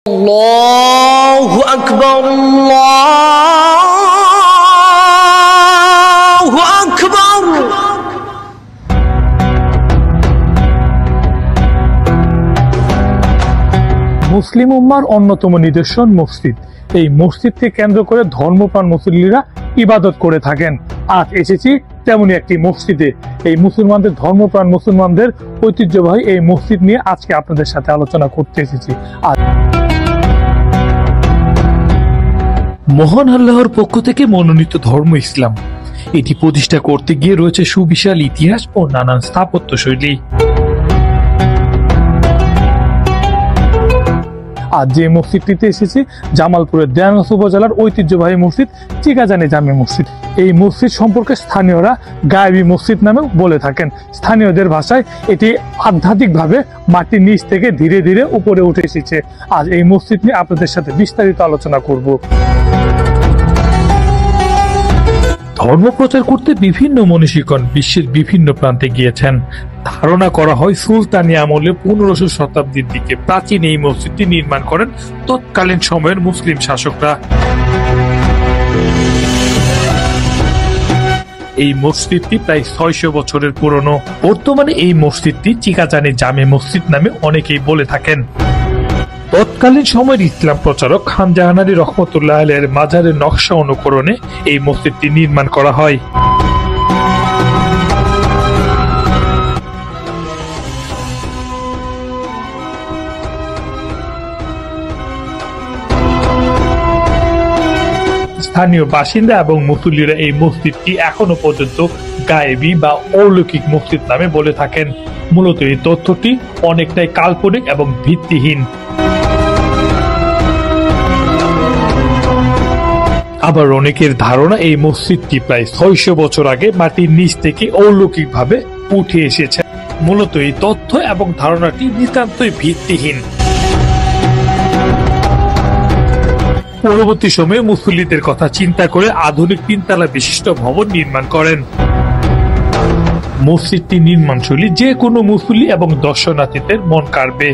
আল্লাহু আকবার, আল্লাহু আকবার। মুসলিম উম্মার অন্যতম নিদর্শন মসজিদ। এই মসজিদকে কেন্দ্র করে ধর্মপ্রাণ মুসল্লিরা ইবাদত করে থাকেন। আজ এসেছি তেমনি একটি মসজিদে। এই মুসলমানদের ধর্মপ্রাণ মুসলমানদের ঐতিহ্যবাহী এই মসজিদ নিয়ে আজকে আপনাদের সাথে আলোচনা করতে এসেছি। মহান আল্লাহর পক্ষ থেকে মনোনীত ধর্ম ইসলাম। এটি প্রতিষ্ঠা করতে গিয়ে রয়েছে সুবিশাল ইতিহাস ও নানান স্থাপত্য শৈলী। আজ যে মসজিদটিতে এসেছি জামালপুরের দেওয়ানগঞ্জ উপজেলার ঐতিহ্যবাহী মসজিদ চিকাজানি জামে মসজিদ। এই মসজিদ সম্পর্কে স্থানীয়রা গায়েবী মসজিদ নামে বলে থাকেন। স্থানীয়দের ভাষায় এটি আধ্যাত্মিকভাবে মাটির নিচ থেকে ধীরে ধীরে উপরে উঠে এসেছে। আজ এই মসজিদ নিয়ে আপনাদের সাথে বিস্তারিত আলোচনা করব। ধর্ম প্রচার করতে বিভিন্ন মনীষীগণ বিশ্বের বিভিন্ন প্রান্তে গিয়েছেন। ধারণা করা হয় সুলতানি আমলে 15শো শতাব্দীর দিকে প্রাচীন এই মসজিদটি নির্মাণ করেন তৎকালীন সময়ের মুসলিম শাসকরা। এই মসজিদটি প্রায় 600 বছরের পুরনো। বর্তমানে এই মসজিদটি চিকাজানি জামে মসজিদ নামে অনেকেই বলে থাকেন। তৎকালীন সময়ের ইসলাম প্রচারক খান জাহান আলী রহমতুল্লাহ আলাইহির মাজারের নকশা অনুকরণে এই মসজিদটি নির্মাণ করা হয়। স্থানীয় বাসিন্দা এবং মুসল্লিরা এই মসজিদটি এখনো পর্যন্ত গায়েবী বা অলৌকিক মসজিদ নামে বলে থাকেন। মূলত এই তথ্যটি অনেকটাই কাল্পনিক এবং ভিত্তিহীন। আবার অনেকের ধারণা এই মসজিদটি প্রায় 600 বছর আগে মাটির নিচ থেকে অলৌকিকভাবে উঠে এসেছে। মূলত এই তথ্য এবং ধারণাটি নিতান্তই ভিত্তিহীন। পরবর্তী সময়ে মুসল্লিদের কথা চিন্তা করে আধুনিক 3 তলা বিশিষ্ট ভবন নির্মাণ করেন। মসজিদটি নির্মাণশৈলী যে কোনো মুসল্লি এবং দর্শনার্থীদের মন কাড়বে।